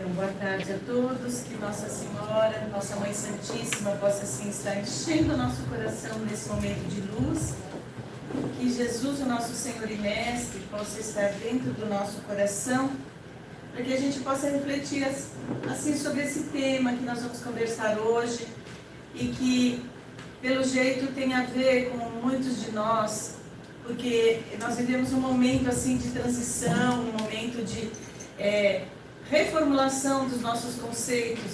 Então, boa tarde a todos, que Nossa Senhora, Nossa Mãe Santíssima, possa assim estar enchendo o nosso coração nesse momento de luz, que Jesus, o nosso Senhor e Mestre, possa estar dentro do nosso coração, para que a gente possa refletir assim sobre esse tema que nós vamos conversar hoje e que, pelo jeito, tem a ver com muitos de nós, porque nós vivemos um momento assim de transição, um momento de reformulação dos nossos conceitos,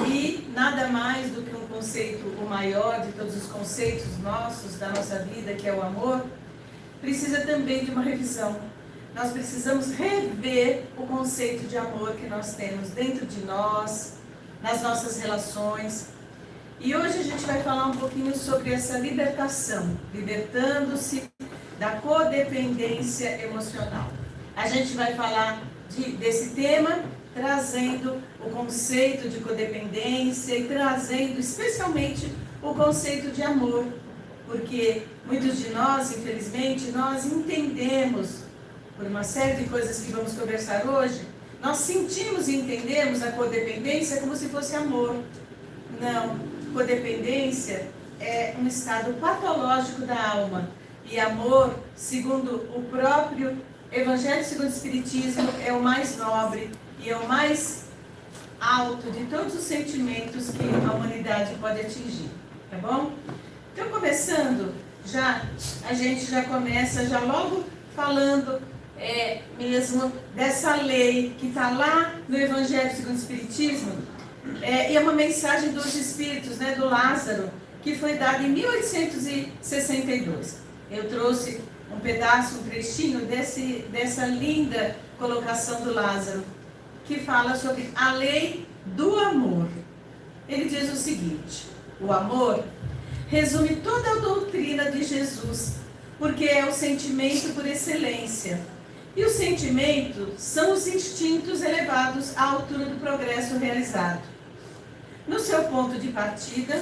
e nada mais do que um conceito, o maior de todos os conceitos nossos, da nossa vida, que é o amor, precisa também de uma revisão. Nós precisamos rever o conceito de amor que nós temos dentro de nós, nas nossas relações. E hoje a gente vai falar um pouquinho sobre essa libertação, libertando-se da codependência emocional. A gente vai falar desse tema, trazendo o conceito de codependência e trazendo especialmente o conceito de amor, porque muitos de nós, infelizmente, nós entendemos, por uma série de coisas que vamos conversar hoje, nós sentimos e entendemos a codependência como se fosse amor. Não, codependência é um estado patológico da alma, e amor, segundo o próprio Evangelho segundo o Espiritismo, é o mais nobre e é o mais alto de todos os sentimentos que a humanidade pode atingir, tá bom? Então, começando, a gente já começa logo falando mesmo dessa lei que está lá no Evangelho segundo o Espiritismo, e é uma mensagem dos Espíritos, né, do Lázaro, que foi dada em 1862. Eu trouxe um pedaço, um trechinho dessa linda colocação do Lázaro, que fala sobre a lei do amor. Ele diz o seguinte: o amor resume toda a doutrina de Jesus, porque é o sentimento por excelência. E os sentimentos são os instintos elevados à altura do progresso realizado. No seu ponto de partida,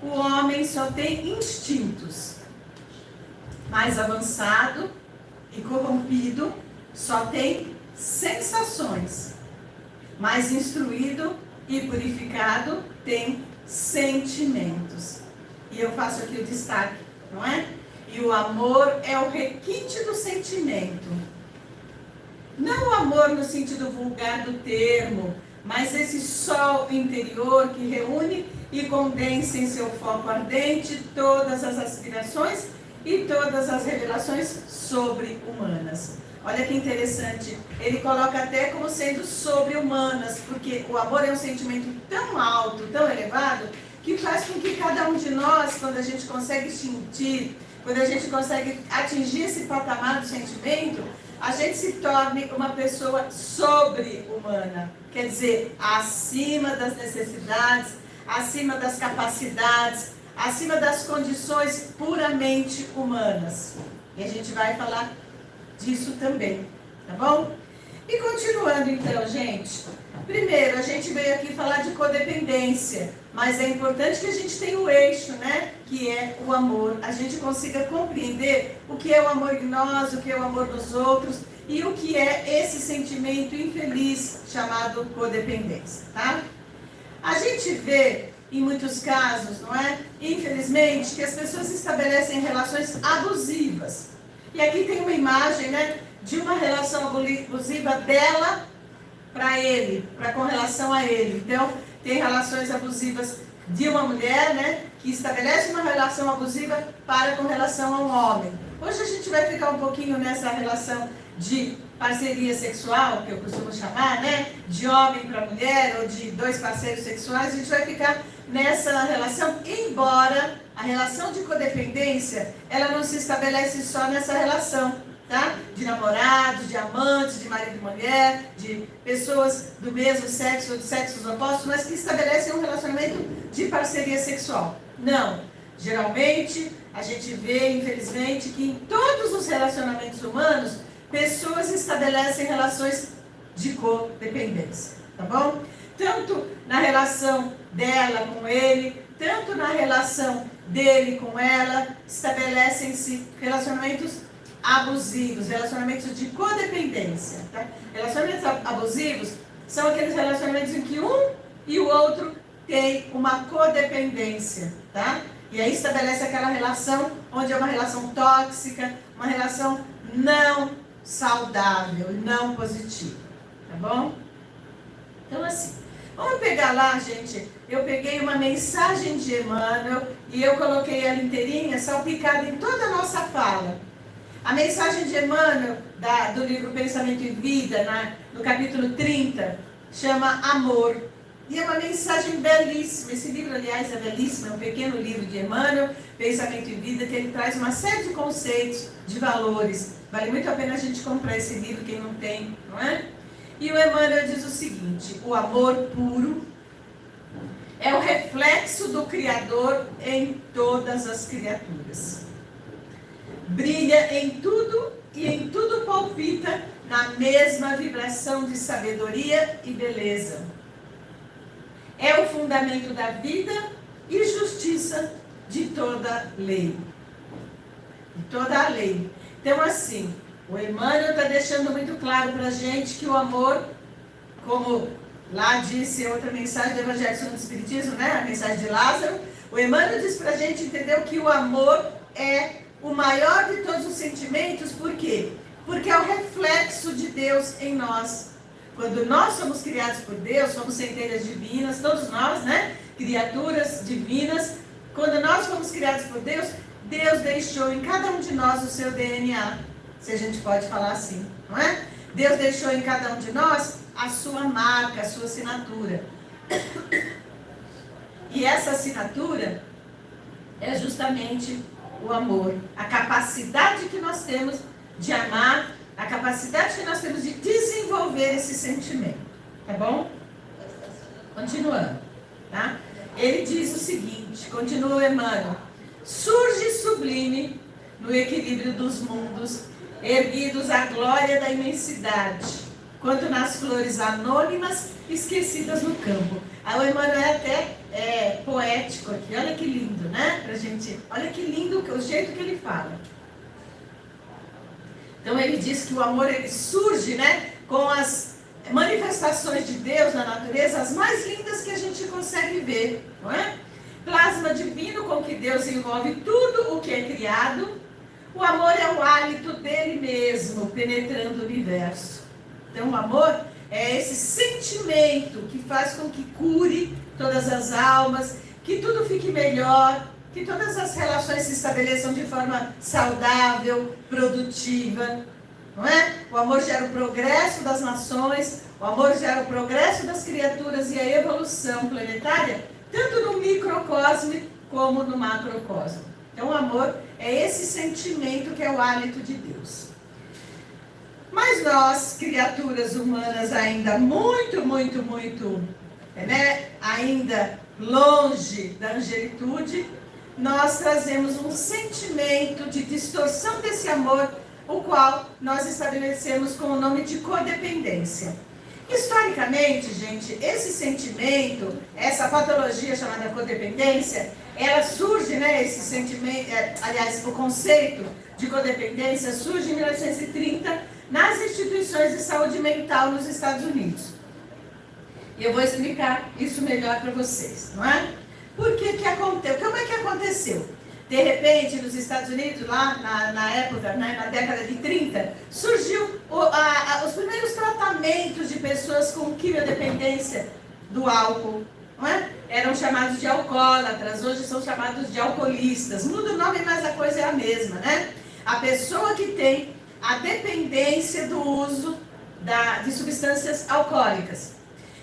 o homem só tem instintos. Mais avançado e corrompido, só tem sensações. Mais instruído e purificado, tem sentimentos. E eu faço aqui o destaque, não é? E o amor é o requinte do sentimento. Não o amor no sentido vulgar do termo, mas esse sol interior que reúne e condensa em seu foco ardente todas as aspirações e todas as revelações sobre-humanas. Olha que interessante, ele coloca até como sendo sobre-humanas, porque o amor é um sentimento tão alto, tão elevado, que faz com que cada um de nós, quando a gente consegue sentir, quando a gente consegue atingir esse patamar do sentimento, a gente se torne uma pessoa sobre-humana, quer dizer, acima das necessidades, acima das capacidades, acima das condições puramente humanas. E a gente vai falar disso também, tá bom? E continuando então, gente. Primeiro, a gente veio aqui falar de codependência, mas é importante que a gente tenha o eixo, né? Que é o amor. A gente consiga compreender o que é o amor em nós, o que é o amor nos outros e o que é esse sentimento infeliz chamado codependência, tá? A gente vê em muitos casos, não é? Infelizmente, que as pessoas estabelecem relações abusivas. E aqui tem uma imagem, né, de uma relação abusiva dela para ele, com relação a ele. Então, tem relações abusivas de uma mulher, né, que estabelece uma relação abusiva com relação a um homem. Hoje a gente vai ficar um pouquinho nessa relação de parceria sexual, que eu costumo chamar, né, de homem para mulher ou de dois parceiros sexuais. A gente vai ficar nessa relação, embora a relação de codependência, ela não se estabelece só nessa relação, tá? De namorados, de amantes, de marido e mulher, de pessoas do mesmo sexo ou de sexos opostos, mas que estabelecem um relacionamento de parceria sexual. Não. Geralmente, a gente vê, infelizmente, que em todos os relacionamentos humanos, pessoas estabelecem relações de codependência, tá bom? Tanto na relação dela com ele, tanto na relação dele com ela, estabelecem-se relacionamentos abusivos, relacionamentos de codependência. Tá? Relacionamentos abusivos são aqueles relacionamentos em que um e o outro tem uma codependência, tá? E aí estabelece aquela relação onde é uma relação tóxica, uma relação não saudável, não positiva, tá bom? Então assim, vamos pegar lá, gente, eu peguei uma mensagem de Emmanuel e eu coloquei ela inteirinha, salpicada em toda a nossa fala. A mensagem de Emmanuel, do livro Pensamento e Vida, no capítulo 30, chama Amor. E é uma mensagem belíssima. Esse livro, aliás, é belíssimo. É um pequeno livro de Emmanuel, Pensamento e Vida, que ele traz uma série de conceitos, de valores. Vale muito a pena a gente comprar esse livro, quem não tem, não é? E o Emmanuel diz o seguinte: o amor puro é o reflexo do Criador em todas as criaturas. Brilha em tudo e em tudo palpita na mesma vibração de sabedoria e beleza. É o fundamento da vida e justiça de toda lei. De toda a lei. Então, assim, o Emmanuel está deixando muito claro para a gente que o amor, como lá disse outra mensagem do Evangelho segundo o Espiritismo, né? A mensagem de Lázaro, o Emmanuel diz para a gente entender que o amor é o maior de todos os sentimentos. Por quê? Porque é o reflexo de Deus em nós. Quando nós somos criados por Deus, somos centelhas divinas, todos nós, né? Criaturas divinas. Quando nós fomos criados por Deus, Deus deixou em cada um de nós o seu DNA, se a gente pode falar assim, não é? Deus deixou em cada um de nós a sua marca, a sua assinatura. E essa assinatura é justamente o amor, a capacidade que nós temos de amar, a capacidade que nós temos de desenvolver esse sentimento, tá bom? Continuando, tá? Ele diz o seguinte, continua o Emmanuel: surge sublime no equilíbrio dos mundos, erguidos à glória da imensidade, quanto nas flores anônimas esquecidas no campo. Aí o Emmanuel é até poético aqui, olha que lindo, né? Pra gente, olha que lindo o jeito que ele fala. Então ele diz que o amor ele surge, né, com as manifestações de Deus na natureza, as mais lindas que a gente consegue ver, não é? Plasma divino com que Deus envolve tudo o que é criado. O amor é o hálito dele mesmo, penetrando o universo. Então o amor é esse sentimento que faz com que cure todas as almas, que tudo fique melhor, que todas as relações se estabeleçam de forma saudável, produtiva, não é? O amor gera o progresso das nações, o amor gera o progresso das criaturas e a evolução planetária, tanto no microcosmo como no macrocosmo. Então o amor é esse sentimento que é o hálito de Deus. Mas nós, criaturas humanas ainda muito, né, ainda longe da angelitude, nós trazemos um sentimento de distorção desse amor, o qual nós estabelecemos com o nome de codependência. Historicamente, gente, esse sentimento, essa patologia chamada codependência, ela surge, né, esse sentimento, aliás, o conceito de codependência surge em 1930 nas instituições de saúde mental nos Estados Unidos. E eu vou explicar isso melhor para vocês, não é? Por que aconteceu? Como é que aconteceu? De repente, nos Estados Unidos, lá na época, né, na década de 30, surgiu os primeiros tratamentos de pessoas com quimiodependência do álcool, não é? Eram chamados de alcoólatras, hoje são chamados de alcoolistas. Muda o nome, mas a coisa é a mesma, né? A pessoa que tem a dependência do uso de substâncias alcoólicas.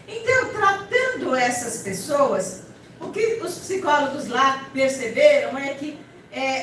Então, tratando essas pessoas, o que os psicólogos lá perceberam é que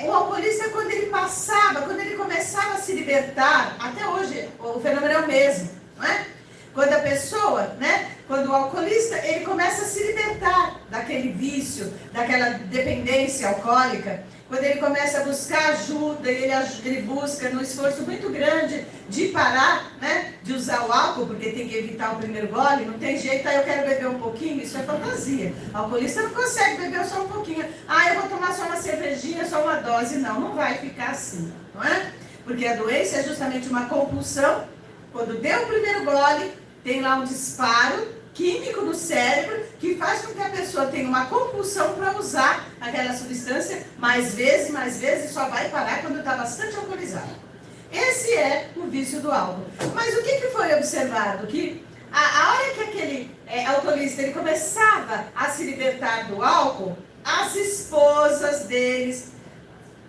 o alcoolista, quando ele começava a se libertar, até hoje o fenômeno é o mesmo, não é? Quando a pessoa, né, quando o alcoolista, ele começa a se libertar daquele vício, daquela dependência alcoólica, quando ele começa a buscar ajuda, ele busca num esforço muito grande de parar, né, de usar o álcool, porque tem que evitar o primeiro gole, não tem jeito, eu quero beber um pouquinho, isso é fantasia. O alcoolista não consegue beber só um pouquinho. Eu vou tomar só uma cervejinha, só uma dose. Não vai ficar assim, não é? Porque a doença é justamente uma compulsão. Quando deu o primeiro gole, tem lá um disparo químico no cérebro que faz com que a pessoa tenha uma compulsão para usar aquela substância mais vezes, só vai parar quando está bastante alcoolizado. Esse é o vício do álcool. Mas o que foi observado? Que a hora que aquele alcoolista ele começava a se libertar do álcool, as esposas deles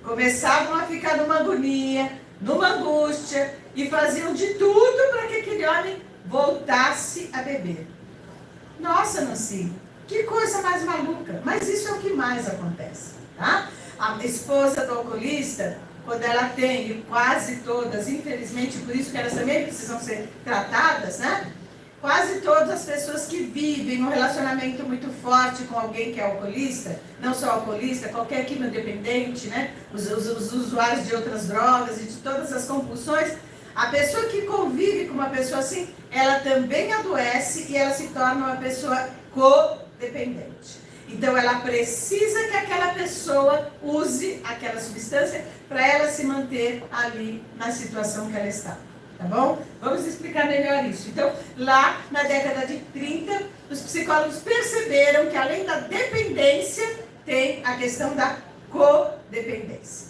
começavam a ficar numa agonia, numa angústia, e faziam de tudo para que aquele homem voltasse a beber. Nossa, Nancy, que coisa mais maluca. Mas isso é o que mais acontece, tá? A esposa do alcoolista, quando ela tem, e quase todas, infelizmente, por isso que elas também precisam ser tratadas, né? Quase todas as pessoas que vivem um relacionamento muito forte com alguém que é alcoolista, não só alcoolista, qualquer quimio-dependente, né? Os usuários de outras drogas e de todas as compulsões, a pessoa que convive com uma pessoa assim, ela também adoece e ela se torna uma pessoa codependente. Então, ela precisa que aquela pessoa use aquela substância para ela se manter ali na situação que ela está. Tá bom? Vamos explicar melhor isso. Então, lá na década de 30, os psicólogos perceberam que além da dependência, tem a questão da codependência.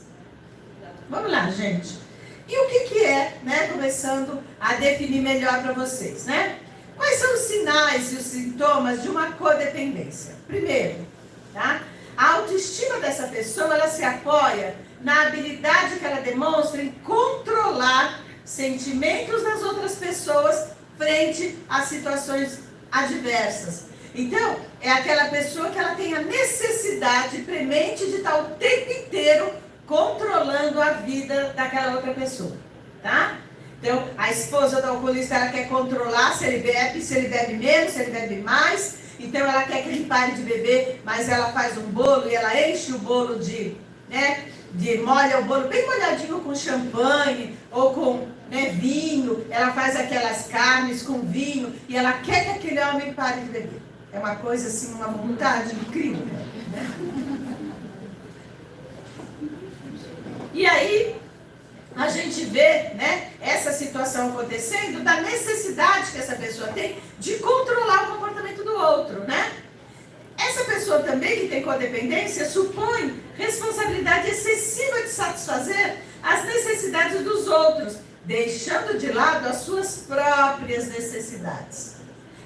Vamos lá, gente. E o que é, né, começando a definir melhor para vocês, né? Quais são os sinais e os sintomas de uma codependência? Primeiro, tá? A autoestima dessa pessoa, ela se apoia na habilidade que ela demonstra em controlar sentimentos das outras pessoas frente a situações adversas. Então, é aquela pessoa que ela tem a necessidade premente de estar o tempo inteiro controlando a vida daquela outra pessoa, tá? Então, a esposa do alcoolista, ela quer controlar se ele bebe menos, se ele bebe mais. Então, ela quer que ele pare de beber, mas ela faz um bolo e ela enche o bolo molha o bolo bem molhadinho com champanhe ou com vinho. Ela faz aquelas carnes com vinho e ela quer que aquele homem pare de beber. É uma coisa assim, uma vontade incrível, né? E aí, a gente vê, né, essa situação acontecendo da necessidade que essa pessoa tem de controlar o comportamento do outro, né? Essa pessoa também que tem codependência supõe responsabilidade excessiva de satisfazer as necessidades dos outros, deixando de lado as suas próprias necessidades.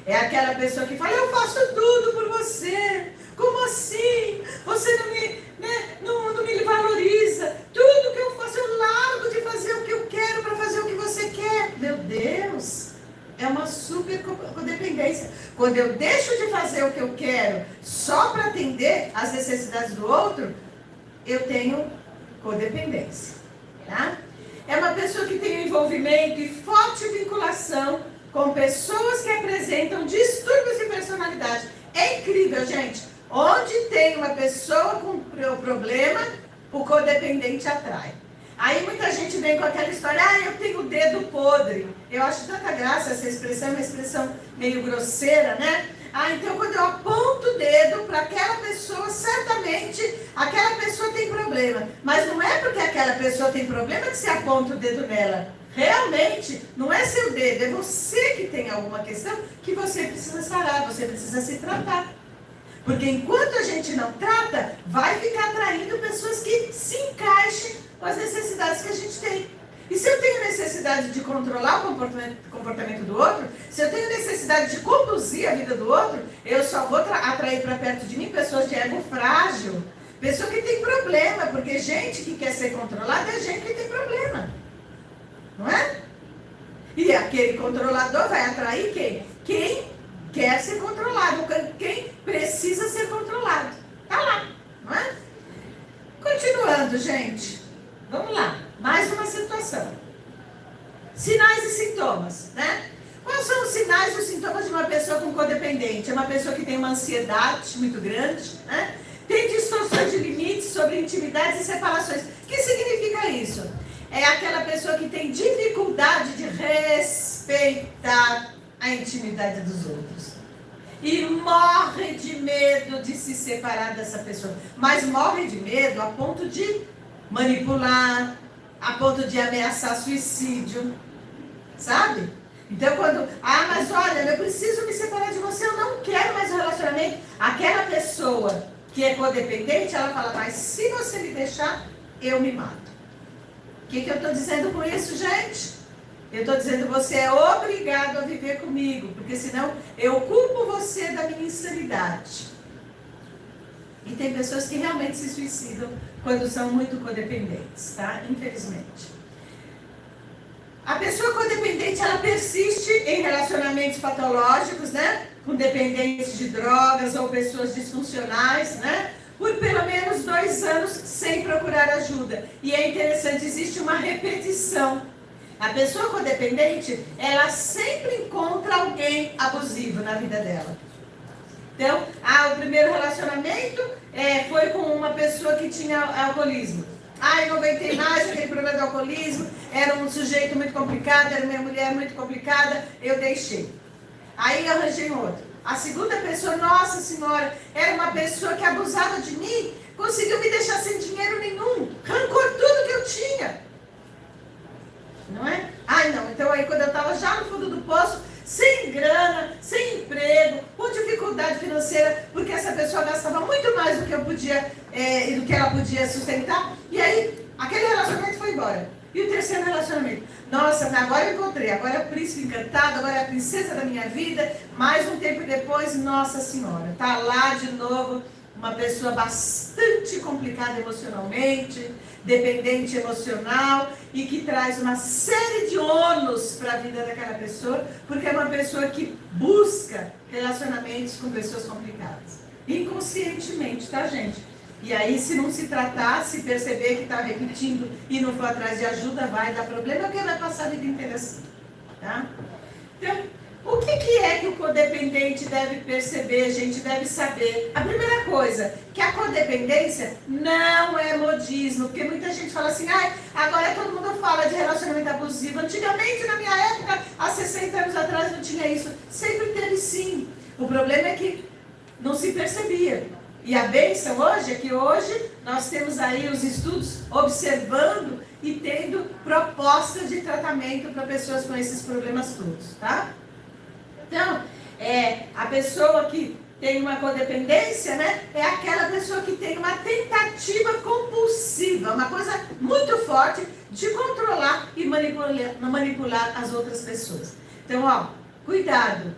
É aquela pessoa que fala, eu faço tudo por você. Como assim? Você não me valoriza. Tudo que eu faço, eu largo de fazer o que eu quero para fazer o que você quer. Meu Deus, é uma super codependência. Quando eu deixo de fazer o que eu quero só para atender as necessidades do outro, eu tenho codependência, tá? É uma pessoa que tem um envolvimento e forte vinculação com pessoas que apresentam distúrbios de personalidade. É incrível, gente. Onde tem uma pessoa com problema, o codependente atrai. Aí muita gente vem com aquela história, eu tenho o dedo podre. Eu acho tanta graça essa expressão, uma expressão meio grosseira, né? Então quando eu aponto o dedo para aquela pessoa, certamente aquela pessoa tem problema. Mas não é porque aquela pessoa tem problema que se aponta o dedo nela. Realmente, não é seu dedo, é você que tem alguma questão que você precisa sarar, você precisa se tratar. Porque enquanto a gente não trata, vai ficar atraindo pessoas que se encaixem com as necessidades que a gente tem. E se eu tenho necessidade de controlar o comportamento do outro, se eu tenho necessidade de conduzir a vida do outro, eu só vou atrair para perto de mim pessoas de ego frágil, pessoa que tem problema, porque gente que quer ser controlada é gente que tem problema. Não é? E aquele controlador vai atrair quem? Quem quer ser controlado, quem precisa ser controlado. Tá lá, não é? Continuando, gente. Vamos lá. Mais uma situação. Sinais e sintomas, né? Quais são os sinais e os sintomas de uma pessoa com codependente? É uma pessoa que tem uma ansiedade muito grande, né? Tem distorções de limites sobre intimidades e separações. O que significa isso? É aquela pessoa que tem dificuldade de respeitar a intimidade dos outros. E morre de medo de se separar dessa pessoa. Mas morre de medo a ponto de manipular, a ponto de ameaçar suicídio. Sabe? Então, mas olha, eu preciso me separar de você, eu não quero mais um relacionamento. Aquela pessoa que é codependente, ela fala, mas se você me deixar, eu me mato. O que eu estou dizendo com isso, gente? Eu estou dizendo, você é obrigado a viver comigo, porque senão eu culpo você da minha insanidade. E tem pessoas que realmente se suicidam quando são muito codependentes, tá? Infelizmente. A pessoa codependente, ela persiste em relacionamentos patológicos, né? Com dependentes de drogas ou pessoas disfuncionais, né? Por pelo menos 2 anos sem procurar ajuda. E é interessante, existe uma repetição. A pessoa codependente, ela sempre encontra alguém abusivo na vida dela. Então, o primeiro relacionamento foi com uma pessoa que tinha alcoolismo. Eu não aguentei mais aquele problema do alcoolismo, era um sujeito muito complicado, era minha mulher muito complicada, eu deixei. Aí eu arranjei outro. A segunda pessoa, nossa senhora, era uma pessoa que abusava de mim, conseguiu me deixar sem dinheiro nenhum, arrancou tudo que eu tinha. Não é? Não, então aí quando eu estava já no fundo do poço, sem grana, sem emprego, com dificuldade financeira, porque essa pessoa gastava muito mais do que eu podia, do que ela podia sustentar, e aí aquele relacionamento foi embora. E o terceiro relacionamento, nossa, agora eu encontrei, agora é o príncipe encantado, agora é a princesa da minha vida, mais um tempo depois, nossa senhora, tá lá de novo, uma pessoa bastante complicada emocionalmente, dependente emocional e que traz uma série de ônus para a vida daquela pessoa, porque é uma pessoa que busca relacionamentos com pessoas complicadas. Inconscientemente, tá, gente? E aí, se não se tratar, se perceber que está repetindo e não for atrás de ajuda, vai dar problema, porque vai passar a vida inteira assim, tá? Então, o que é que o codependente deve perceber, a gente deve saber? A primeira coisa, que a codependência não é modismo, porque muita gente fala assim, agora todo mundo fala de relacionamento abusivo. Antigamente, na minha época, há 60 anos atrás, não tinha isso. Sempre teve sim. O problema é que não se percebia. E a bênção hoje é que hoje nós temos aí os estudos observando e tendo propostas de tratamento para pessoas com esses problemas todos, tá? Então, a pessoa que tem uma codependência, né, é aquela pessoa que tem uma tentativa compulsiva, uma coisa muito forte de controlar e manipular as outras pessoas. Então, cuidado.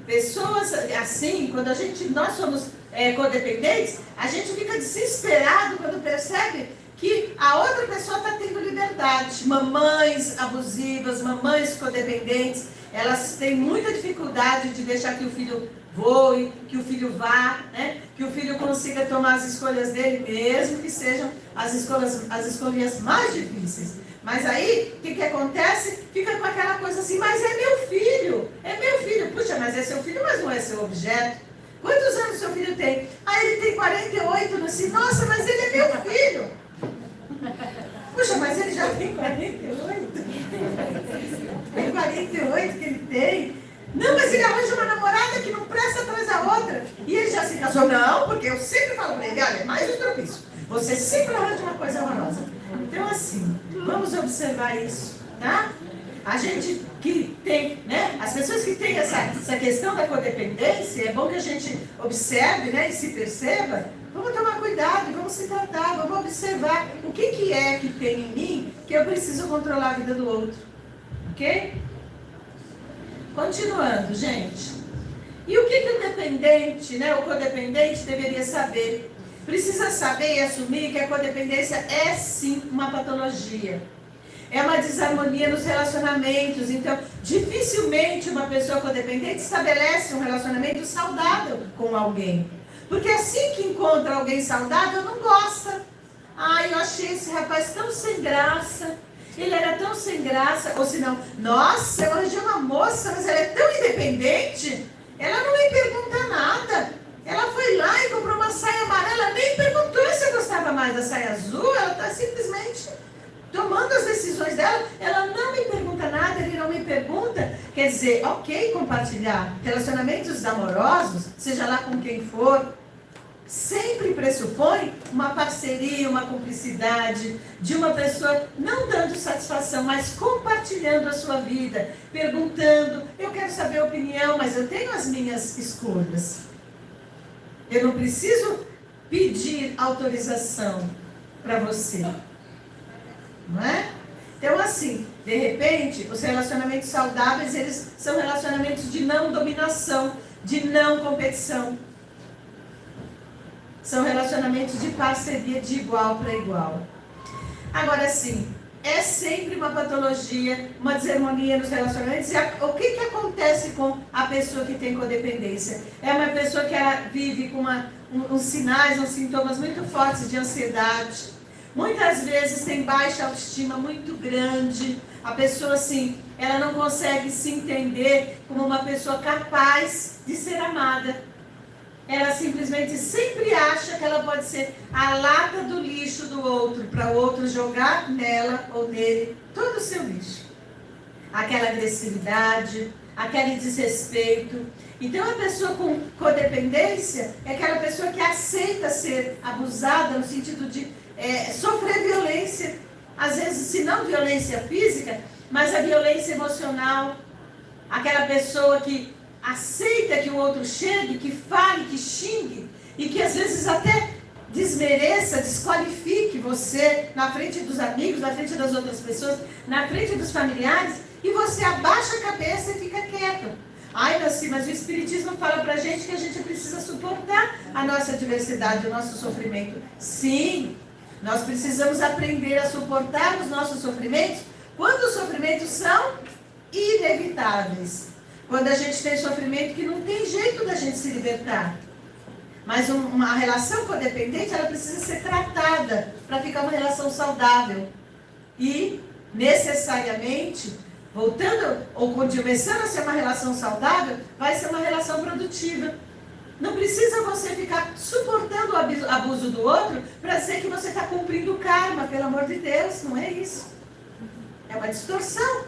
Pessoas assim, quando nós somos codependentes, a gente fica desesperado quando percebe que a outra pessoa está tendo liberdade. Mamães abusivas, mamães codependentes, elas têm muita dificuldade de deixar que o filho voe, que o filho vá, né? Que o filho consiga tomar as escolhas dele, mesmo que sejam as escolhas mais difíceis. Mas aí, o que acontece? Fica com aquela coisa assim, mas é meu filho. Puxa, mas é seu filho, mas não é seu objeto. Quantos anos seu filho tem? Ele tem 48, assim, nossa, mas ele é meu filho. Puxa, mas ele já tem 48. Tem 48 que ele tem. Não, mas ele arranja uma namorada que não presta atrás da outra. E ele já se casou. Não, porque eu sempre falo para ele, olha, é mais um propício. Você sempre arranja uma coisa horrorosa. Então, assim, vamos observar isso, tá? A gente que tem, né? As pessoas que têm essa questão da codependência, é bom que a gente observe, né? E se perceba. Vamos tomar cuidado, vamos se tratar, vamos observar o que é que tem em mim que eu preciso controlar a vida do outro. Ok? Continuando, gente. E o que o dependente, né? O codependente deveria saber? Precisa saber e assumir que a codependência é sim uma patologia. É uma desarmonia nos relacionamentos. Então, dificilmente uma pessoa codependente estabelece um relacionamento saudável com alguém. Porque assim que encontra alguém saudável, não gosta. Eu achei esse rapaz tão sem graça. Ele era tão sem graça. Ou senão, nossa, eu arranjei uma moça, mas ela é tão independente. Ela não me pergunta nada. Ela foi lá e comprou uma saia amarela, nem perguntou se eu gostava mais da saia azul. Ela está simplesmente tomando as decisões dela. Ela não me pergunta nada, ele não me pergunta. Quer dizer, ok, compartilhar relacionamentos amorosos, seja lá com quem for, sempre pressupõe uma parceria, uma cumplicidade, de uma pessoa não dando satisfação, mas compartilhando a sua vida, perguntando, eu quero saber a opinião, mas eu tenho as minhas escolhas. Eu não preciso pedir autorização para você. Não é? Então, assim, de repente, os relacionamentos saudáveis, eles são relacionamentos de não dominação, de não competição. São relacionamentos de parceria, de igual para igual. Agora, sim, é sempre uma patologia, uma desarmonia nos relacionamentos. E o que acontece com a pessoa que tem codependência? É uma pessoa que ela vive com uns sinais, uns sintomas muito fortes de ansiedade. Muitas vezes tem baixa autoestima muito grande. A pessoa, assim, ela não consegue se entender como uma pessoa capaz de ser amada. Ela simplesmente sempre acha que ela pode ser a lata do lixo do outro, para o outro jogar nela ou nele todo o seu lixo. Aquela agressividade, aquele desrespeito. Então, a pessoa com codependência é aquela pessoa que aceita ser abusada no sentido de sofrer violência. Às vezes, se não violência física, mas a violência emocional. Aquela pessoa que aceita que o outro chegue, que fale, que xingue, e que às vezes até desmereça, desqualifique você na frente dos amigos, na frente das outras pessoas, na frente dos familiares, e você abaixa a cabeça e fica quieto. Ai, mas o Espiritismo fala pra gente que a gente precisa suportar a nossa diversidade, o nosso sofrimento. Sim, nós precisamos aprender a suportar os nossos sofrimentos quando os sofrimentos são inevitáveis. Quando a gente tem sofrimento que não tem jeito da gente se libertar. Mas uma relação codependente, ela precisa ser tratada para ficar uma relação saudável. E, necessariamente, voltando, ou começando a ser uma relação saudável, vai ser uma relação produtiva. Não precisa você ficar suportando o abuso do outro para dizer que você está cumprindo o karma, pelo amor de Deus. Não é isso. É uma distorção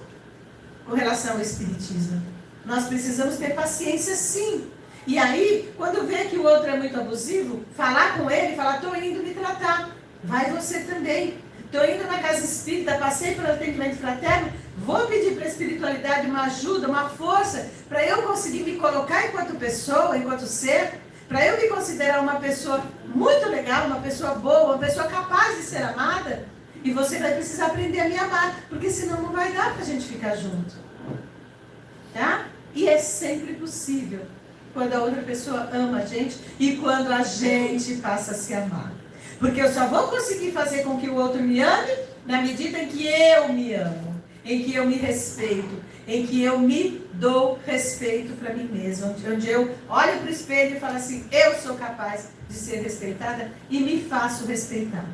com relação ao Espiritismo. Nós precisamos ter paciência, sim. E aí, quando vê que o outro é muito abusivo, falar com ele, falar, estou indo me tratar. Vai você também. Estou indo na casa espírita, passei pelo atendimento fraterno, vou pedir para a espiritualidade uma ajuda, uma força, para eu conseguir me colocar enquanto pessoa, enquanto ser, para eu me considerar uma pessoa muito legal, uma pessoa boa, uma pessoa capaz de ser amada. E você vai precisar aprender a me amar, porque senão não vai dar para a gente ficar junto. Tá? E é sempre possível quando a outra pessoa ama a gente e quando a gente passa a se amar. Porque eu só vou conseguir fazer com que o outro me ame na medida em que eu me amo, em que eu me respeito, em que eu me dou respeito para mim mesma, onde eu olho para o espelho e falo assim, eu sou capaz de ser respeitada e me faço respeitar.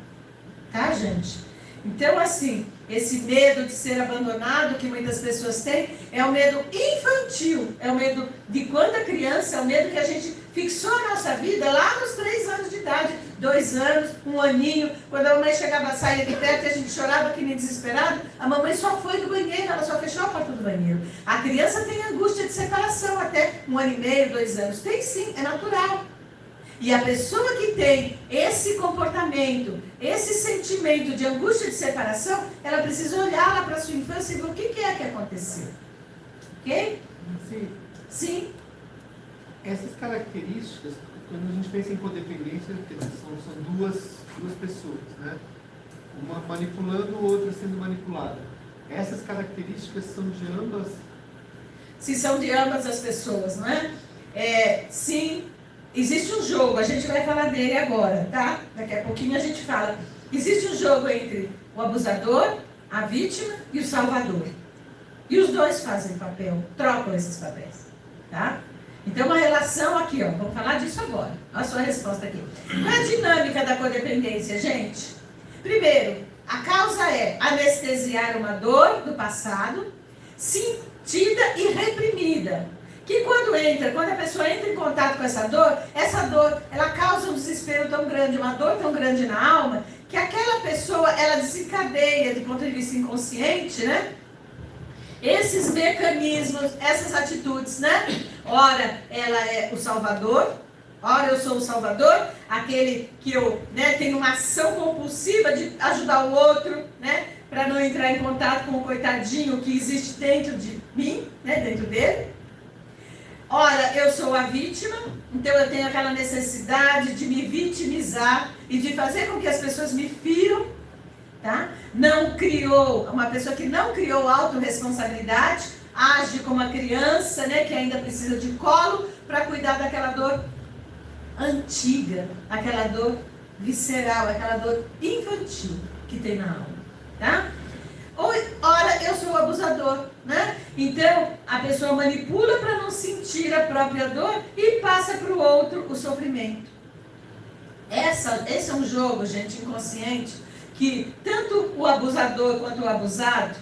Tá, gente? Então, assim, esse medo de ser abandonado que muitas pessoas têm é o medo infantil, é o medo de quando a criança, é o medo que a gente fixou a nossa vida lá nos 3 anos de idade, 2 anos, 1 aninho, quando a mamãe chegava, saía de perto e a gente chorava que nem desesperado, a mamãe só foi do banheiro, ela só fechou a porta do banheiro. A criança tem angústia de separação até 1 ano e meio, 2 anos, tem sim, é natural. E a pessoa que tem esse comportamento, esse sentimento de angústia de separação, ela precisa olhar lá para a sua infância e ver o que é que aconteceu. Ok? Sim. Sim. Essas características, quando a gente pensa em codependência, são duas pessoas, né? Uma manipulando, outra sendo manipulada. Essas características são de ambas? Se são de ambas as pessoas, não é? Sim. Existe um jogo, a gente vai falar dele agora, tá? Daqui a pouquinho a gente fala. Existe um jogo entre o abusador, a vítima e o salvador. E os dois fazem papel, trocam esses papéis, tá? Então, uma relação aqui, ó, vamos falar disso agora. Olha a sua resposta aqui. Qual é a dinâmica da codependência, gente? Primeiro, a causa é anestesiar uma dor do passado, sentida e reprimida. Que quando a pessoa entra em contato com essa dor, ela causa um desespero tão grande, uma dor tão grande na alma, que aquela pessoa, ela desencadeia, do ponto de vista inconsciente, né? Esses mecanismos, essas atitudes, né? Ora, ela é o salvador, Ora eu sou o salvador, aquele que eu tenho uma ação compulsiva de ajudar o outro, para não entrar em contato com o coitadinho que existe dentro de mim, dentro dele. Ora, eu sou a vítima, então eu tenho aquela necessidade de me vitimizar e de fazer com que as pessoas me firam, tá? Uma pessoa que não criou autorresponsabilidade, age como uma criança, que ainda precisa de colo para cuidar daquela dor antiga, aquela dor visceral, aquela dor infantil que tem na alma, tá? Ora, eu sou o abusador, Então, a pessoa manipula para não sentir a própria dor e passa para o outro o sofrimento. Esse é um jogo, gente, inconsciente, que tanto o abusador quanto o abusado,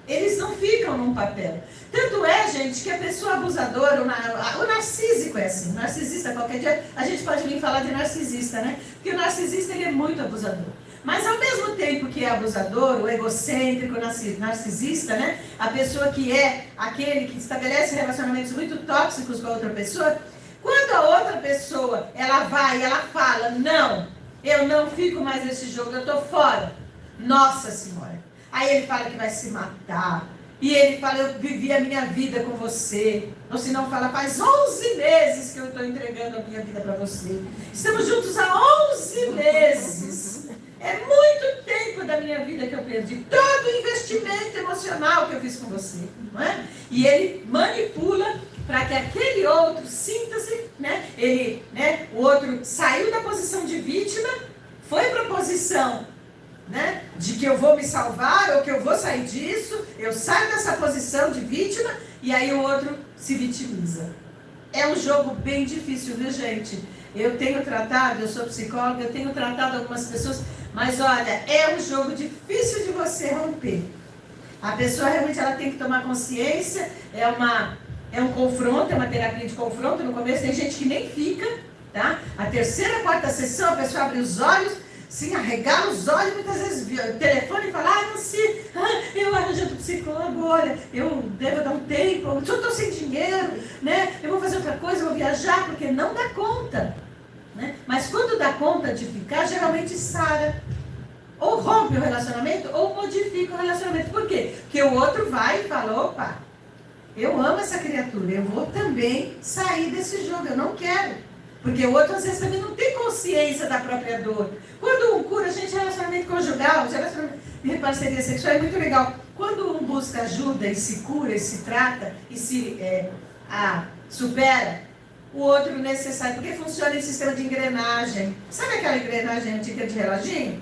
eles não ficam num papel. Tanto é, gente, que a pessoa abusadora, o narcísico é assim, o narcisista, qualquer dia a gente pode vir falar de narcisista, Porque o narcisista, ele é muito abusador. Mas ao mesmo tempo que é abusador, o egocêntrico, o narcisista, A pessoa que é aquele que estabelece relacionamentos muito tóxicos com a outra pessoa, quando a outra pessoa, ela fala, não, eu não fico mais nesse jogo, eu tô fora. Nossa Senhora. Aí ele fala que vai se matar. E ele fala, eu vivi a minha vida com você. Ou se não fala, faz 11 meses que eu estou entregando a minha vida para você. Estamos juntos há 11 meses. É muito tempo da minha vida que eu perdi. Todo o investimento emocional que eu fiz com você. Não é? E ele manipula para que aquele outro sinta-se, o outro saiu da posição de vítima, foi para a posição de que eu vou me salvar ou que eu vou sair disso, eu saio dessa posição de vítima e aí o outro se vitimiza. É um jogo bem difícil, viu, gente? Eu sou psicóloga, eu tenho tratado algumas pessoas, mas olha, é um jogo difícil de você romper. A pessoa realmente ela tem que tomar consciência, é um confronto, é uma terapia de confronto. No começo tem gente que nem fica, tá? A terceira, quarta sessão, a pessoa abre os olhos, sim, arregala os olhos, muitas vezes o telefone e fala, não sei, eu arranjei outro psicólogo, olha, eu devo dar um tempo, eu estou sem dinheiro, eu vou fazer outra coisa, eu vou viajar, porque não dá conta. Mas quando dá conta de ficar, geralmente sara. Ou rompe o relacionamento, ou modifica o relacionamento. Por quê? Porque o outro vai e fala, opa, eu amo essa criatura, eu vou também sair desse jogo, eu não quero. Porque o outro, às vezes, também não tem consciência da própria dor. Quando um cura, gente, relacionamento conjugal, relacionamento de parceria sexual é muito legal. Quando um busca ajuda e se cura, e se trata, e se supera, o outro necessário, porque funciona em sistema de engrenagem. Sabe aquela engrenagem antiga de reloginho?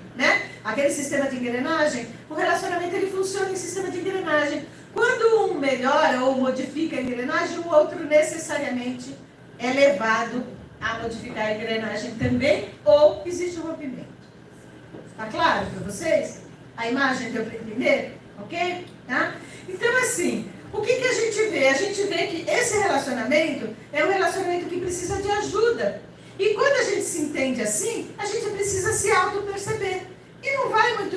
Aquele sistema de engrenagem, o relacionamento ele funciona em sistema de engrenagem. Quando um melhora ou modifica a engrenagem, o outro necessariamente é levado a modificar a engrenagem também, ou existe um rompimento. Está claro para vocês? A imagem deu para entender? Ok? Tá? Então, assim, o que a gente vê? A gente vê que esse relacionamento é um relacionamento que precisa de ajuda. E quando a gente se entende assim, a gente precisa se auto-perceber. E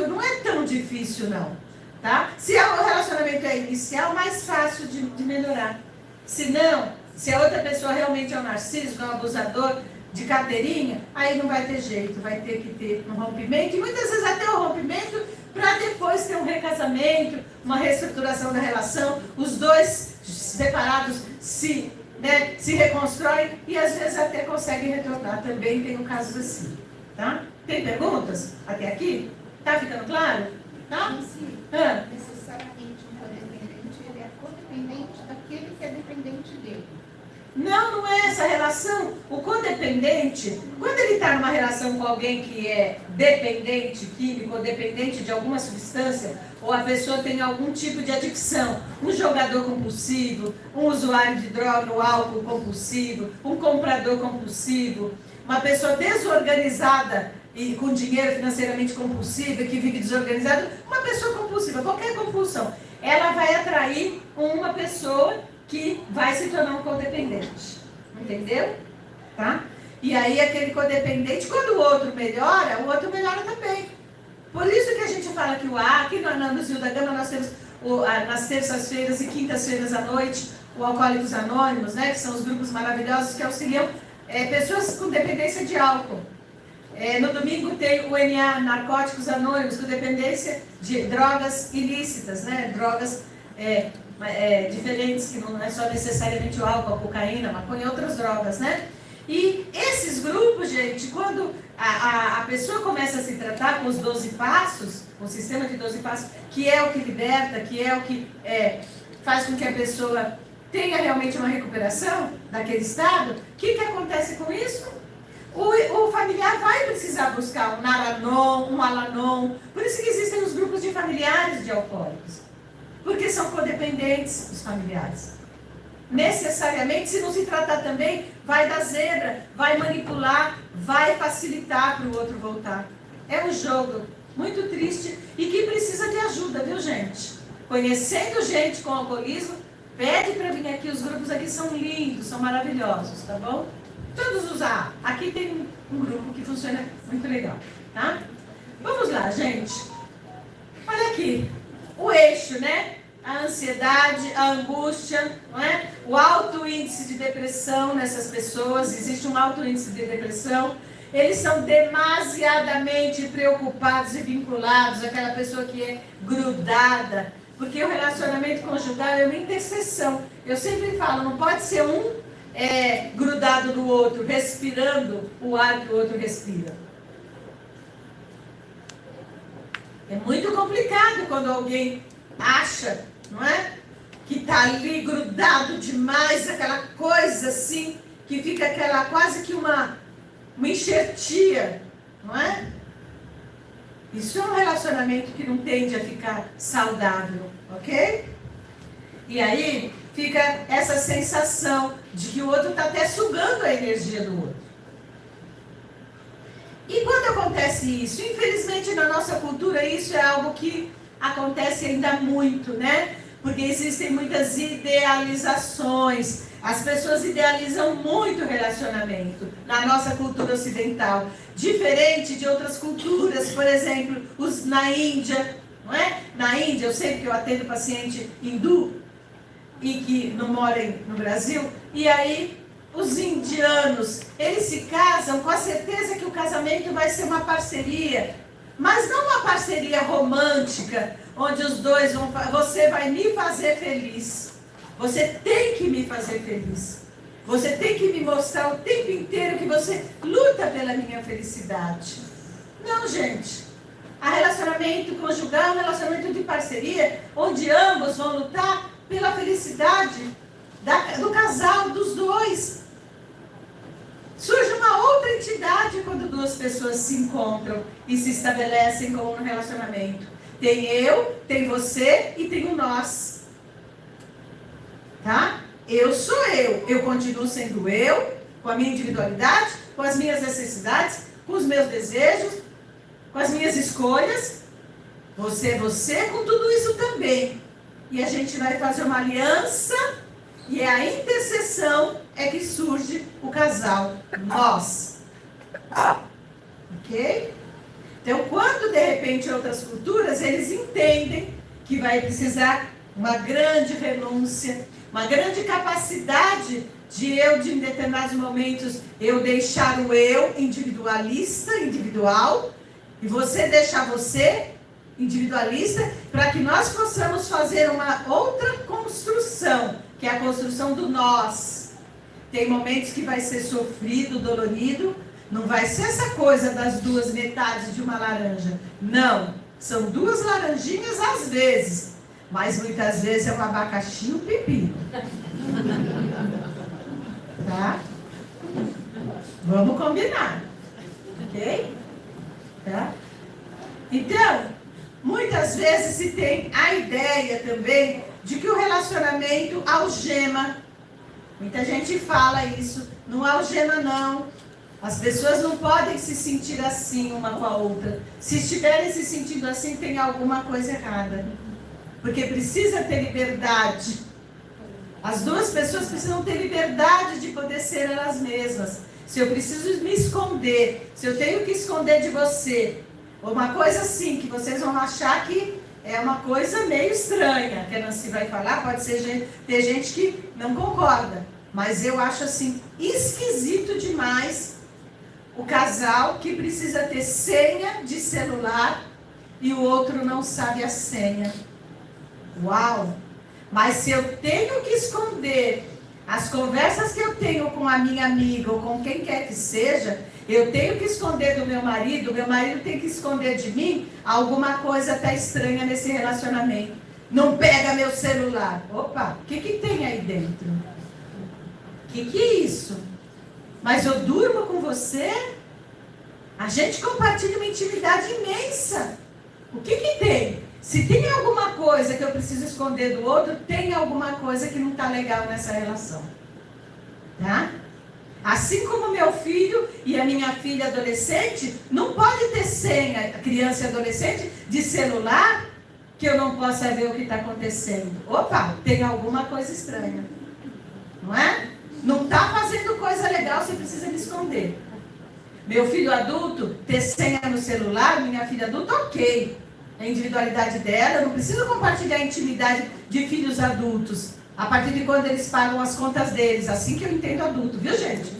não é tão difícil, não. Tá? Se o relacionamento é inicial, mais fácil de melhorar. Se não, se a outra pessoa realmente é um narciso, um abusador de carteirinha, aí não vai ter jeito, vai ter que ter um rompimento, e muitas vezes até o rompimento, para depois ter um recasamento, uma reestruturação da relação, os dois separados se reconstroem e às vezes até conseguem retornar. Também tem um caso assim, tá? Tem perguntas até aqui? Tá ficando claro? Tá? Sim. Necessariamente um codependente, ele é codependente daquele que é dependente dele. Não é essa relação. O codependente, quando ele está numa relação com alguém que é dependente químico ou dependente de alguma substância, ou a pessoa tem algum tipo de adicção, um jogador compulsivo, um usuário de droga ou álcool compulsivo, um comprador compulsivo, uma pessoa desorganizada e com dinheiro financeiramente compulsivo e que vive desorganizado, uma pessoa compulsiva, qualquer compulsão, ela vai atrair uma pessoa que vai se tornar um codependente. Entendeu? Tá? E aí aquele codependente, quando o outro melhora também. Por isso que a gente fala que aqui no Zio da Gama nós temos nas terças-feiras e quintas-feiras à noite o Alcoólicos Anônimos, que são os grupos maravilhosos que auxiliam pessoas com dependência de álcool. No domingo tem o NA, Narcóticos Anônimos, com dependência de drogas ilícitas, né? Drogas diferentes, que não é só necessariamente o álcool, a cocaína, maconha, outras drogas, né? E esses grupos, gente, quando a pessoa começa a se tratar com os 12 passos, com o sistema de 12 passos, que é o que liberta, que é o que faz com que a pessoa tenha realmente uma recuperação daquele estado, o que acontece com isso? O familiar vai precisar buscar um Naranon, um Alanon. Por isso que existem os grupos de familiares de alcoólicos. Porque são codependentes os familiares. Necessariamente, se não se tratar também, vai dar zebra, vai manipular, vai facilitar para o outro voltar. É um jogo muito triste e que precisa de ajuda, viu, gente? Conhecendo gente com alcoolismo, pede para vir aqui, os grupos aqui são lindos, são maravilhosos, tá bom? Todos usar. Aqui tem um grupo que funciona muito legal, tá? Vamos lá, gente. Olha aqui, o eixo, né? A ansiedade, a angústia, não é? O alto índice de depressão nessas pessoas, existe um alto índice de depressão. Eles são demasiadamente preocupados e vinculados àquela pessoa que é grudada, porque o relacionamento conjugal é uma interseção. Eu sempre falo, não pode ser um grudado no outro, respirando o ar que o outro respira. É muito complicado quando alguém acha, não é? Que está ali grudado demais, aquela coisa assim, que fica aquela quase que uma enxertia, não é? Isso é um relacionamento que não tende a ficar saudável, ok? E aí fica essa sensação de que o outro está até sugando a energia do outro. E quando acontece isso? Infelizmente na nossa cultura isso é algo que acontece ainda muito, né? Porque existem muitas idealizações. As pessoas idealizam muito o relacionamento na nossa cultura ocidental. Diferente de outras culturas, por exemplo, na Índia, não é? Na Índia, eu sei que eu atendo paciente hindu e que não mora no Brasil, e aí os indianos, eles se casam com a certeza que o casamento vai ser uma parceria, mas não uma parceria romântica, onde os dois vão, você vai me fazer feliz, você tem que me fazer feliz, você tem que me mostrar o tempo inteiro que você luta pela minha felicidade. Não, gente. A relacionamento conjugal é um relacionamento de parceria, onde ambos vão lutar pela felicidade do casal, dos dois. Surge uma outra entidade quando duas pessoas se encontram e se estabelecem como um relacionamento. Tem eu, tem você e tem o nós. Tá? Eu sou eu continuo sendo eu, com a minha individualidade, com as minhas necessidades, com os meus desejos, com as minhas escolhas. Você com tudo isso também. E a gente vai fazer uma aliança, e é a intercessão é que surge o casal, nós. Ok? Então, quando de repente outras culturas, eles entendem que vai precisar uma grande renúncia, uma grande capacidade de eu, em determinados momentos, eu deixar o eu individualista, individual, e você deixar você individualista, para que nós possamos fazer uma outra construção, que é a construção do nós. Tem momentos que vai ser sofrido, dolorido, não vai ser essa coisa das duas metades de uma laranja. Não, são duas laranjinhas às vezes, mas muitas vezes é um abacaxi e um pepino. Tá? Vamos combinar. Ok? Tá? Então, muitas vezes se tem a ideia também de que o relacionamento algema. Muita gente fala isso. Não algema, não. As pessoas não podem se sentir assim uma com a outra. Se estiverem se sentindo assim, tem alguma coisa errada. Porque precisa ter liberdade. As duas pessoas precisam ter liberdade de poder ser elas mesmas. Se eu preciso me esconder, se eu tenho que esconder de você, uma coisa assim, que vocês vão achar que é uma coisa meio estranha, que a Nancy vai falar, pode ser ter gente que não concorda. Mas eu acho assim, esquisito demais o casal que precisa ter senha de celular e o outro não sabe a senha. Uau! Mas se eu tenho que esconder as conversas que eu tenho com a minha amiga ou com quem quer que seja, eu tenho que esconder do meu marido, o meu marido tem que esconder de mim, alguma coisa está estranha nesse relacionamento. Não pega meu celular. Opa, o que tem aí dentro? O que é isso? Mas eu durmo com você? A gente compartilha uma intimidade imensa. O que tem? Se tem alguma coisa que eu preciso esconder do outro, tem alguma coisa que não está legal nessa relação. Tá? Assim como meu filho e a minha filha adolescente, não pode ter senha, criança e adolescente, de celular, que eu não possa ver o que está acontecendo. Opa, tem alguma coisa estranha. Não é? Não está fazendo coisa legal, você precisa me esconder. Meu filho adulto, ter senha no celular, minha filha adulta, ok. A individualidade dela, eu não preciso compartilhar a intimidade de filhos adultos. A partir de quando eles pagam as contas deles. Assim que eu entendo adulto, viu, gente?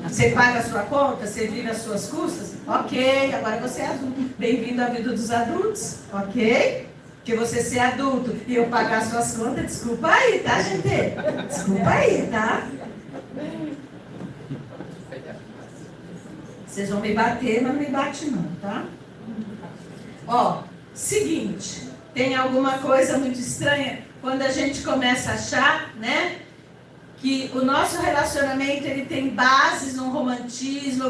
Você paga a sua conta, você vive as suas custas? Ok, agora você é adulto. Bem-vindo à vida dos adultos, ok? Que você ser adulto e eu pagar as suas contas, desculpa aí, tá, gente? Desculpa aí, tá? Vocês vão me bater, mas não me bate não, tá? Ó, seguinte, tem alguma coisa muito estranha quando a gente começa a achar, né, que o nosso relacionamento ele tem bases no romantismo,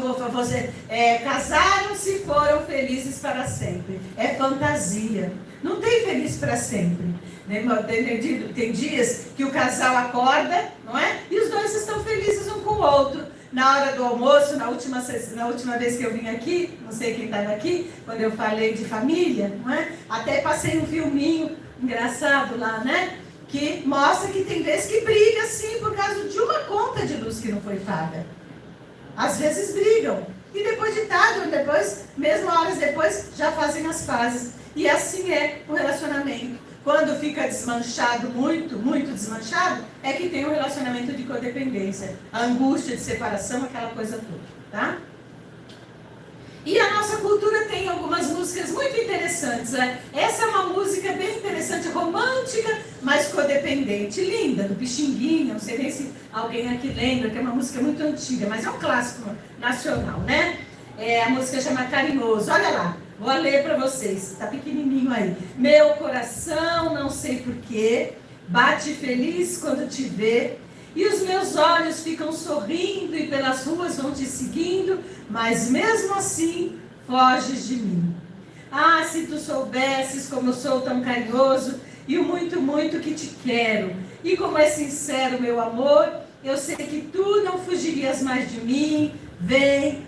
casaram-se e foram felizes para sempre. É fantasia. Não tem feliz para sempre. Tem dias que o casal acorda, não é? E os dois estão felizes um com o outro. Na hora do almoço, na última vez que eu vim aqui, não sei quem estava aqui, quando eu falei de família, não é? Até passei um filminho engraçado lá, né? Que mostra que tem vezes que briga, sim, por causa de uma conta de luz que não foi paga. Às vezes brigam. E depois de tarde, ou depois, mesmo horas depois, já fazem as pazes. E assim é o relacionamento. Quando fica desmanchado, muito desmanchado, é que tem um relacionamento de codependência. A angústia de separação, aquela coisa toda, tá? E a nossa cultura tem algumas músicas muito interessantes, né? Essa é uma música bem interessante, romântica, mas codependente. Linda, do Pixinguinha, não sei nem se alguém aqui lembra, que é uma música muito antiga, mas é um clássico nacional, né? A música chama Carinhoso, olha lá. Vou ler para vocês, está pequenininho aí. Meu coração, não sei porquê, bate feliz quando te vê, e os meus olhos ficam sorrindo e pelas ruas vão te seguindo, mas mesmo assim foges de mim. Ah, se tu soubesses como eu sou tão carinhoso e o muito que te quero, e como é sincero meu amor, eu sei que tu não fugirias mais de mim. Vem.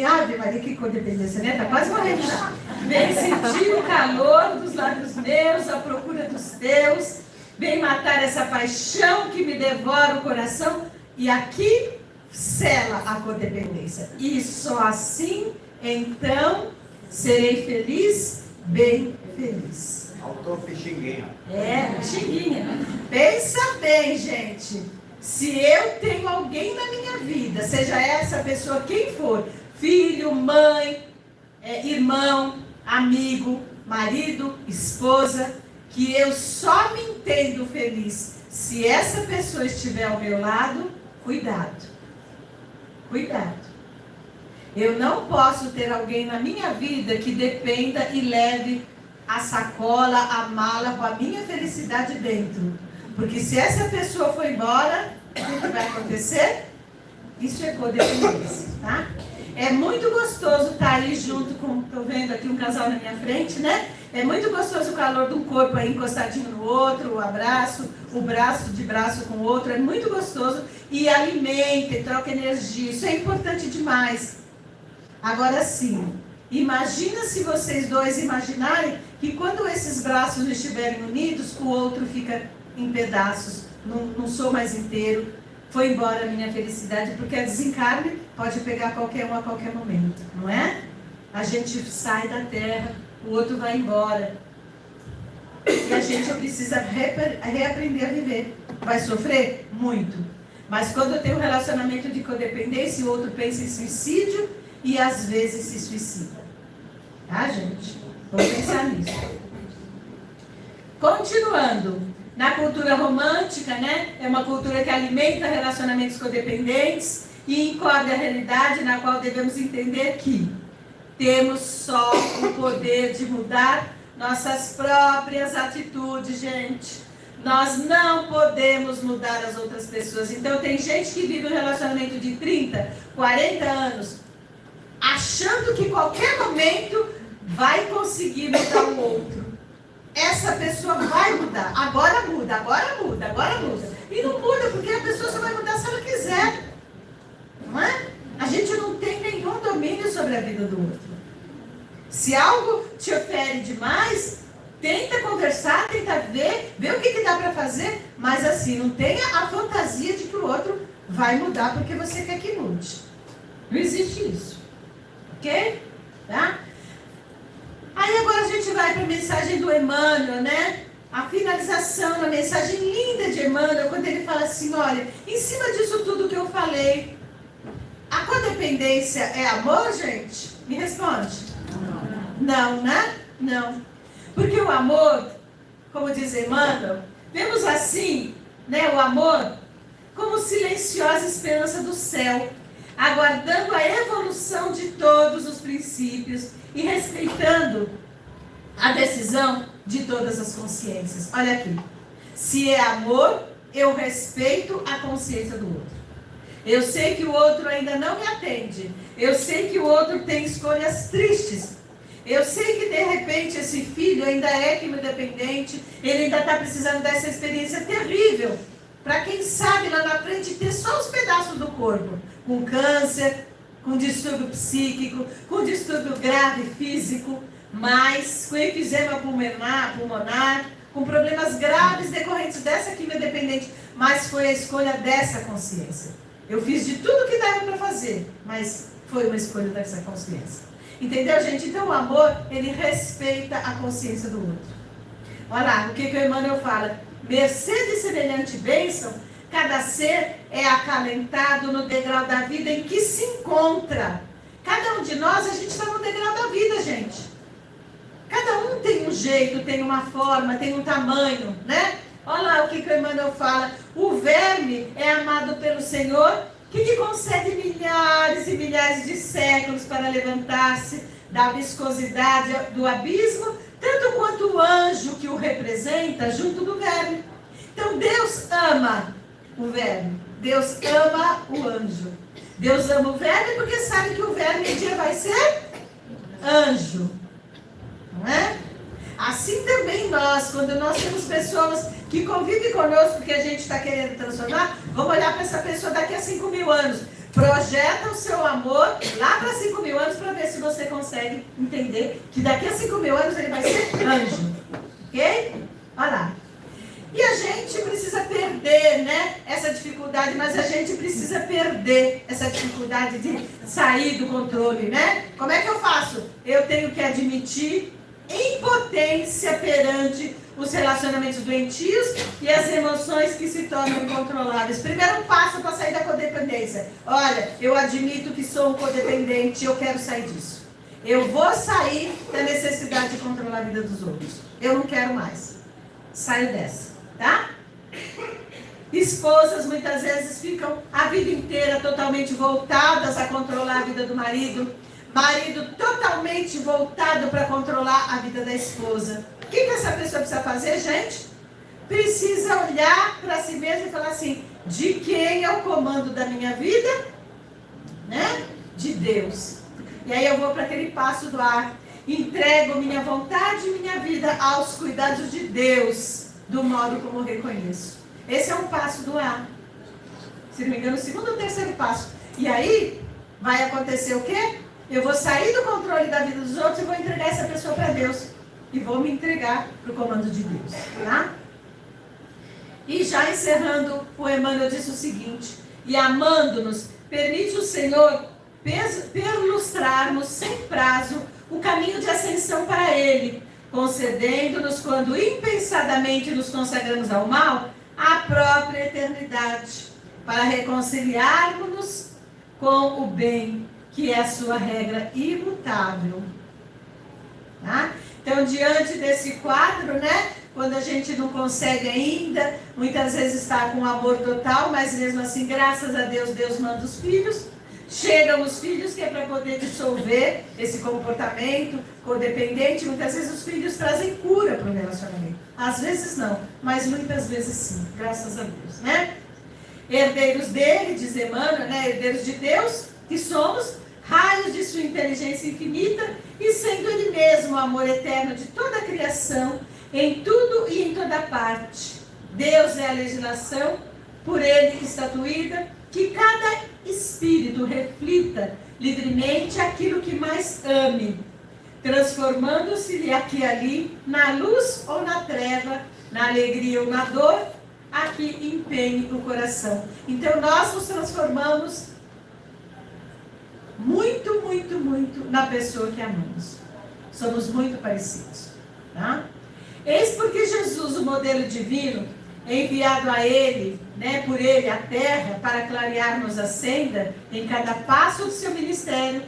Ave Maria, que codependência, né? Tá quase morrendo já. Vem sentir o calor dos lábios meus, a procura dos teus. Vem matar essa paixão que me devora o coração. E aqui sela a codependência. E só assim, então, serei feliz, bem feliz. Autor Pixinguinha. Pixinguinha. Pensa bem, gente. Se eu tenho alguém na minha vida, seja essa pessoa quem for, filho, mãe, irmão, amigo, marido, esposa, que eu só me entendo feliz se essa pessoa estiver ao meu lado, cuidado. Cuidado. Eu não posso ter alguém na minha vida que dependa e leve a sacola, a mala com a minha felicidade dentro. Porque se essa pessoa for embora, o que vai acontecer? Isso é codependência, tá? É muito gostoso estar aí junto com, estou vendo aqui um casal na minha frente, né? É muito gostoso o calor de um corpo aí encostadinho no outro, o abraço, o braço de braço com o outro, é muito gostoso e alimenta e troca energia, isso é importante demais. Agora sim, imagina se vocês dois imaginarem que quando esses braços estiverem unidos, o outro fica em pedaços, não sou mais inteiro, foi embora a minha felicidade, porque a desencarne pode pegar qualquer um a qualquer momento, não é? A gente sai da terra, o outro vai embora, e a gente precisa reaprender a viver. Vai sofrer? Muito. Mas quando eu tenho um relacionamento de codependência, o outro pensa em suicídio e às vezes se suicida. Tá, gente? Vamos pensar nisso. Continuando, na cultura romântica, né? É uma cultura que alimenta relacionamentos codependentes e encobre a realidade na qual devemos entender que temos só o poder de mudar nossas próprias atitudes, gente. Nós não podemos mudar as outras pessoas. Então tem gente que vive um relacionamento de 30, 40 anos, achando que em qualquer momento vai conseguir mudar o outro. Essa pessoa vai mudar. Agora muda, agora muda, agora muda. E não muda, porque a pessoa só vai mudar se ela quiser. Não é? A gente não tem nenhum domínio sobre a vida do outro. Se algo te ofere demais, tenta conversar, tenta ver o que dá para fazer, mas assim, não tenha a fantasia de que o outro vai mudar porque você quer que mude. Não existe isso. Ok? Tá? Aí agora a gente vai para a mensagem do Emmanuel, né? A finalização da mensagem linda de Emmanuel, quando ele fala assim, olha, em cima disso tudo que eu falei, a codependência é amor, gente? Me responde. Não, né? Não. Porque o amor, como diz Emmanuel, vemos assim, né, o amor como silenciosa esperança do céu, aguardando a evolução de todos os princípios e respeitando a decisão de todas as consciências. Olha aqui. Se é amor, eu respeito a consciência do outro. Eu sei que o outro ainda não me atende. Eu sei que o outro tem escolhas tristes. Eu sei que de repente esse filho ainda é quimio-dependente, ele ainda está precisando dessa experiência terrível, para quem sabe lá na frente ter só os pedaços do corpo, com câncer, com distúrbio psíquico, com distúrbio grave físico, mas com enfisema pulmonar, com problemas graves decorrentes dessa quimio-dependente, mas foi a escolha dessa consciência. Eu fiz de tudo que dava para fazer, mas foi uma escolha dessa consciência. Entendeu, gente? Então o amor, ele respeita a consciência do outro. Olha lá, o que o Emmanuel fala? Mercê de semelhante bênção, cada ser é acalentado no degrau da vida em que se encontra. Cada um de nós, a gente está no degrau da vida, gente. Cada um tem um jeito, tem uma forma, tem um tamanho, né? Olha lá o que o Emmanuel fala. O verme é amado pelo Senhor, que concede milhares e milhares de séculos para levantar-se da viscosidade do abismo, tanto quanto o anjo que o representa junto do verme. Então Deus ama o verme, Deus ama o anjo. Deus ama o verme porque sabe que o verme um dia vai ser anjo. Não é? Assim também nós, quando nós temos pessoas que convivem conosco, que a gente está querendo transformar, vamos olhar para essa pessoa daqui a 5.000 anos. Projeta o seu amor lá para 5.000 anos para ver se você consegue entender que daqui a 5.000 anos ele vai ser anjo. Ok? Olha lá. E a gente precisa perder, né, essa dificuldade, mas a gente precisa perder essa dificuldade de sair do controle, né? Como é que eu faço? Eu tenho que admitir impotência perante os relacionamentos doentios e as emoções que se tornam incontroláveis. Primeiro passo para sair da codependência. Olha, eu admito que sou um codependente, eu quero sair disso. Eu vou sair da necessidade de controlar a vida dos outros. Eu não quero mais. Saio dessa, tá? Esposas muitas vezes ficam a vida inteira totalmente voltadas a controlar a vida do marido. Marido totalmente voltado para controlar a vida da esposa. O que essa pessoa precisa fazer, gente? Precisa olhar para si mesma e falar assim, de quem é o comando da minha vida? Né? De Deus. E aí eu vou para aquele passo do ar. Entrego minha vontade e minha vida aos cuidados de Deus, do modo como reconheço. Esse é um passo do ar. Se não me engano, o segundo ou terceiro passo. E aí, vai acontecer o quê? Eu vou sair do controle da vida dos outros e vou entregar essa pessoa para Deus. E vou me entregar para o comando de Deus. Tá? E já encerrando, o Emmanuel disse o seguinte. E amando-nos, permite o Senhor perlustrarmos sem prazo o caminho de ascensão para Ele, concedendo-nos, quando impensadamente nos consagramos ao mal, a própria eternidade, para reconciliarmos-nos com o bem, que é a sua regra imutável. Tá? Então, diante desse quadro, né, quando a gente não consegue ainda, muitas vezes está com amor total, mas mesmo assim, graças a Deus, Deus manda os filhos. Chegam os filhos, que é para poder dissolver esse comportamento codependente. Muitas vezes os filhos trazem cura para o relacionamento. Às vezes não, mas muitas vezes sim, graças a Deus, né? Herdeiros dele, diz Emmanuel, né? Herdeiros de Deus, que somos, raios de sua inteligência infinita, e sendo ele mesmo o amor eterno de toda a criação, em tudo e em toda parte. Deus é a legislação, por ele estatuída, que cada espírito reflita livremente aquilo que mais ame, transformando-se aqui e ali, na luz ou na treva, na alegria ou na dor, a que empenhe o coração. Então nós nos transformamos muito, muito, muito na pessoa que amamos. Somos muito parecidos. Tá? Eis porque Jesus, o modelo divino, enviado a ele, né, por ele à terra, para clarear-nos a senda em cada passo do seu ministério,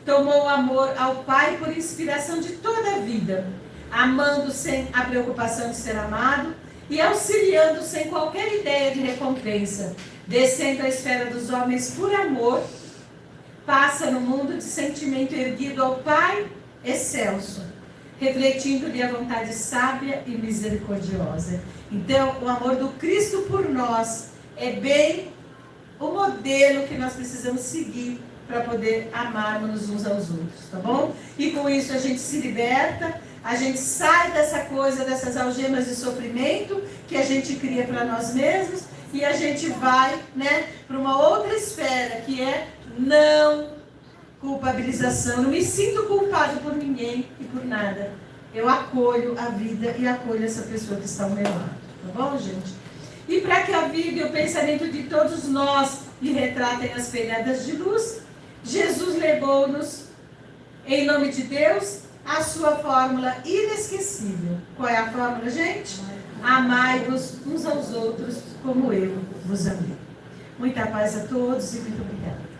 tomou o amor ao Pai por inspiração de toda a vida, amando sem a preocupação de ser amado e auxiliando sem qualquer ideia de recompensa, descendo à esfera dos homens por amor, passa no mundo de sentimento erguido ao Pai excelso, refletindo-lhe a vontade sábia e misericordiosa. Então, o amor do Cristo por nós é bem o modelo que nós precisamos seguir para poder amarmos uns aos outros, tá bom? E com isso a gente se liberta, a gente sai dessa coisa, dessas algemas de sofrimento que a gente cria para nós mesmos, e a gente vai, né, para uma outra esfera, que é não culpabilização. Não me sinto culpado por ninguém e por nada. Eu acolho a vida e acolho essa pessoa que está ao meu lado. Tá bom, gente? E para que a vida e o pensamento de todos nós lhe retratem as pegadas de luz, Jesus legou-nos, em nome de Deus, a sua fórmula inesquecível. Qual é a fórmula, gente? Amai-vos uns aos outros como eu vos amei. Muita paz a todos e muito obrigada.